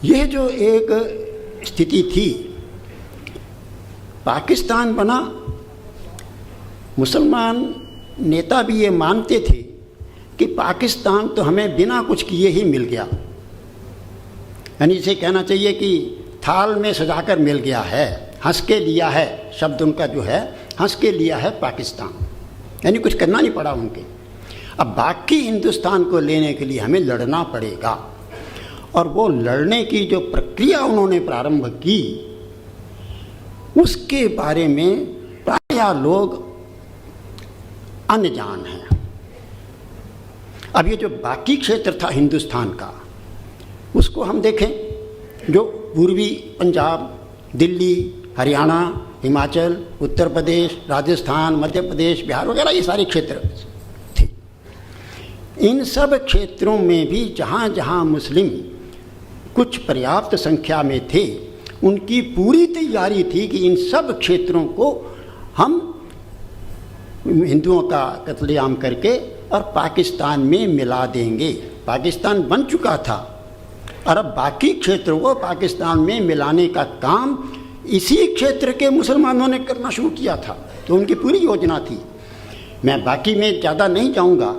यह जो एक स्थिति थी, पाकिस्तान बना, मुसलमान नेता भी ये मानते थे कि पाकिस्तान तो हमें बिना कुछ किए ही मिल गया, यानी इसे कहना चाहिए कि थाल में सजाकर मिल गया है, हंस के लिया है, शब्द उनका जो है हंस के लिया है पाकिस्तान, यानी कुछ करना नहीं पड़ा उनके। अब बाकी हिंदुस्तान को लेने के लिए हमें लड़ना पड़ेगा, और वो लड़ने की जो प्रक्रिया उन्होंने प्रारंभ की उसके बारे में प्रायः लोग अनजान हैं। अब ये जो बाकी क्षेत्र था हिंदुस्तान का, उसको हम देखें, जो पूर्वी पंजाब, दिल्ली, हरियाणा, हिमाचल, उत्तर प्रदेश, राजस्थान, मध्य प्रदेश, बिहार वगैरह, ये सारे क्षेत्र थे। इन सब क्षेत्रों में भी जहाँ जहाँ मुस्लिम कुछ पर्याप्त संख्या में थे, उनकी पूरी तैयारी थी कि इन सब क्षेत्रों को हम हिंदुओं का कत्लेआम करके और पाकिस्तान में मिला देंगे। पाकिस्तान बन चुका था और अब बाकी क्षेत्रों को पाकिस्तान में मिलाने का काम इसी क्षेत्र के मुसलमानों ने करना शुरू किया था। तो उनकी पूरी योजना थी। मैं बाकी में ज़्यादा नहीं जाऊंगा,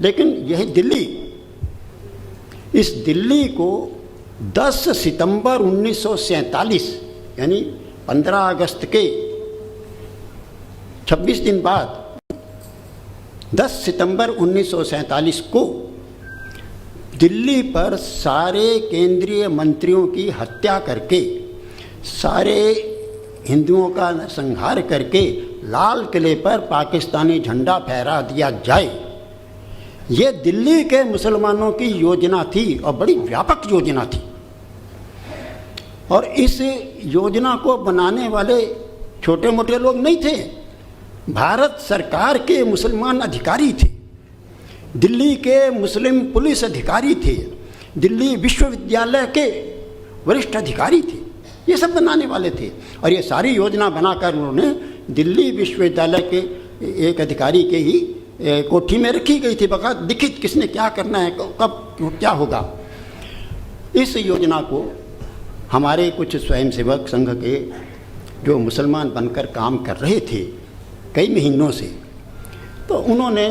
लेकिन यह दिल्ली, इस दिल्ली को 10 सितंबर 1947 यानी 15 अगस्त के 26 दिन बाद 10 सितंबर 1947 को दिल्ली पर सारे केंद्रीय मंत्रियों की हत्या करके, सारे हिंदुओं का संहार करके लाल किले पर पाकिस्तानी झंडा फहरा दिया जाए। ये दिल्ली के मुसलमानों की योजना थी और बड़ी व्यापक योजना थी। और इस योजना को बनाने वाले छोटे मोटे लोग नहीं थे, भारत सरकार के मुसलमान अधिकारी थे, दिल्ली के मुस्लिम पुलिस अधिकारी थे, दिल्ली विश्वविद्यालय के वरिष्ठ अधिकारी थे, ये सब बनाने वाले थे। और ये सारी योजना बनाकर उन्होंने दिल्ली विश्वविद्यालय के एक अधिकारी के ही कोठी में रखी गई थी, बकायदा लिखित किसने क्या करना है, कब क्या होगा। इस योजना को हमारे कुछ स्वयंसेवक संघ के जो मुसलमान बनकर काम कर रहे थे कई महीनों से, तो उन्होंने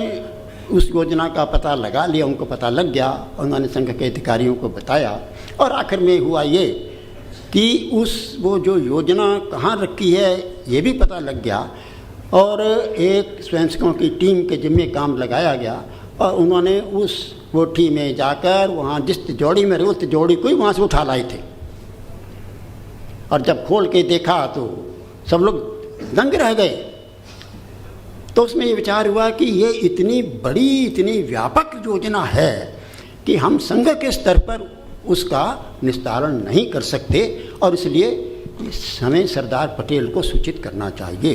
उस योजना का पता लगा लिया, उनको पता लग गया, उन्होंने संघ के अधिकारियों को बताया, और आखिर में हुआ ये कि वो जो योजना कहाँ रखी है ये भी पता लग गया, और एक स्वयंसेवकों की टीम के जिम्मे काम लगाया गया, और उन्होंने उस कोठी में जाकर वहाँ जिस तिजोरी में रहे उस तिजोरी को ही वहाँ से उठा लाए थे। और जब खोल के देखा तो सब लोग दंग रह गए। तो उसमें ये विचार हुआ कि ये इतनी बड़ी, इतनी व्यापक योजना है कि हम संघ के स्तर पर उसका निस्तारण नहीं कर सकते, और इसलिए हमें सरदार पटेल को सूचित करना चाहिए।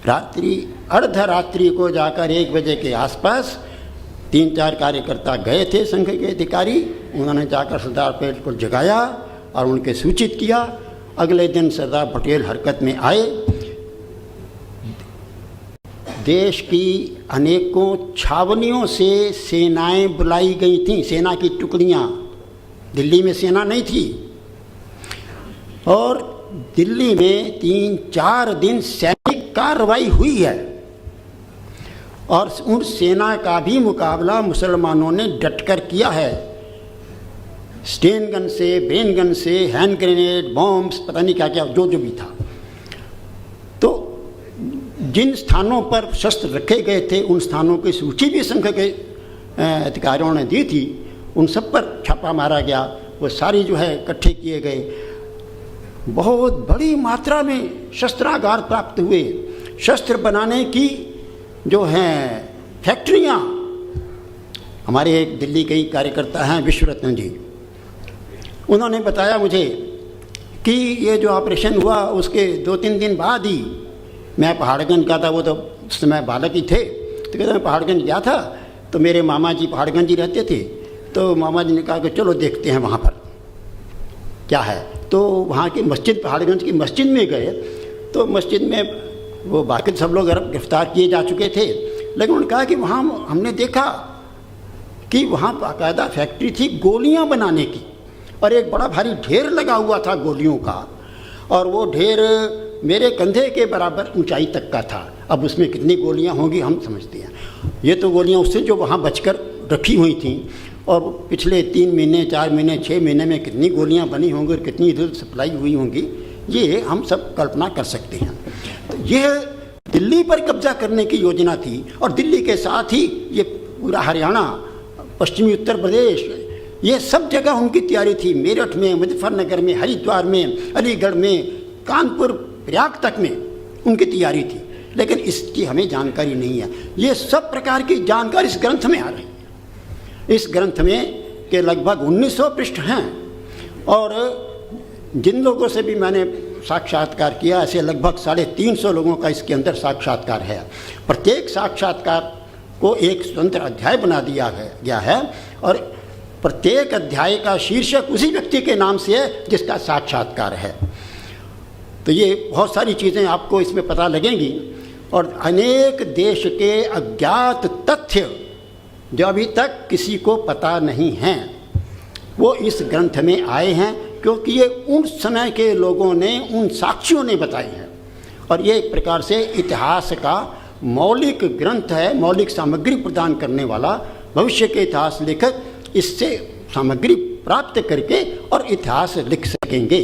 रात्रि अर्धरात्रि को जाकर 1 बजे के आसपास 3-4 कार्यकर्ता गए थे संघ के अधिकारी, उन्होंने जाकर सरदार पटेल को जगाया और उनके सूचित किया। अगले दिन सरदार पटेल हरकत में आए। देश की अनेकों छावनियों से सेनाएं बुलाई गई थीं, सेना की टुकड़ियां, दिल्ली में सेना नहीं थी, और दिल्ली में 3-4 दिन सैनिक कार्रवाई हुई है, और उन सेना का भी मुकाबला मुसलमानों ने डटकर किया है। स्टेन गन से, ब्रेन गन से, हैंड ग्रेनेड, बॉम्ब्स, पता नहीं क्या क्या जो भी था। तो जिन स्थानों पर शस्त्र रखे गए थे उन स्थानों की सूची भी संघ के अधिकारियों ने दी थी, उन सब पर छापा मारा गया, वो सारी जो है इकट्ठे किए गए। बहुत बड़ी मात्रा में शस्त्रागार प्राप्त हुए, शस्त्र बनाने की जो हैं फैक्ट्रियाँ। हमारे एक दिल्ली के ही कार्यकर्ता हैं विश्वरत्न जी, उन्होंने बताया मुझे कि ये जो ऑपरेशन हुआ उसके 2-3 दिन बाद ही मैं पहाड़गंज गया था, वो तो उस समय बालक ही थे, तो कहते मैं पहाड़गंज गया था, तो मेरे मामा जी पहाड़गंज ही रहते थे, तो मामा जी ने कहा कि चलो देखते हैं वहाँ पर क्या है। तो वहाँ की मस्जिद, पहाड़गंज की मस्जिद में गए, तो मस्जिद में वो बाकी सब लोग गिरफ्तार किए जा चुके थे, लेकिन उन्होंने कहा कि वहाँ हमने देखा कि वहाँ बाकायदा फैक्ट्री थी गोलियाँ बनाने की, और एक बड़ा भारी ढेर लगा हुआ था गोलियों का, और वो ढेर मेरे कंधे के बराबर ऊंचाई तक का था। अब उसमें कितनी गोलियां होंगी हम समझते हैं। ये तो गोलियां उससे जो वहाँ बचकर रखी हुई थी, और पिछले 3 महीने 4 महीने 6 महीने में कितनी गोलियां बनी होंगी और कितनी इधर सप्लाई हुई होंगी, ये हम सब कल्पना कर सकते हैं। तो यह दिल्ली पर कब्जा करने की योजना थी, और दिल्ली के साथ ही ये पूरा हरियाणा, पश्चिमी उत्तर प्रदेश, ये सब जगह उनकी तैयारी थी। मेरठ में, मुजफ्फरनगर में, हरिद्वार में, अलीगढ़ में, कानपुर, प्रयाग तक में उनकी तैयारी थी, लेकिन इसकी हमें जानकारी नहीं है। ये सब प्रकार की जानकारी इस ग्रंथ में आ रही है। इस ग्रंथ में के लगभग 1900 पृष्ठ हैं, और जिन लोगों से भी मैंने साक्षात्कार किया, ऐसे लगभग 350 लोगों का इसके अंदर साक्षात्कार है। प्रत्येक साक्षात्कार को एक स्वतंत्र अध्याय बना दिया गया है, और प्रत्येक अध्याय का शीर्षक उसी व्यक्ति के नाम से है जिसका साक्षात्कार है। तो ये बहुत सारी चीज़ें आपको इसमें पता लगेंगी, और अनेक देश के अज्ञात तथ्य जो अभी तक किसी को पता नहीं हैं, वो इस ग्रंथ में आए हैं, क्योंकि ये उन समय के लोगों ने, उन साक्षियों ने बताए हैं। और ये एक प्रकार से इतिहास का मौलिक ग्रंथ है, मौलिक सामग्री प्रदान करने वाला। भविष्य के इतिहास लेखक इससे सामग्री प्राप्त करके और इतिहास लिख सकेंगे।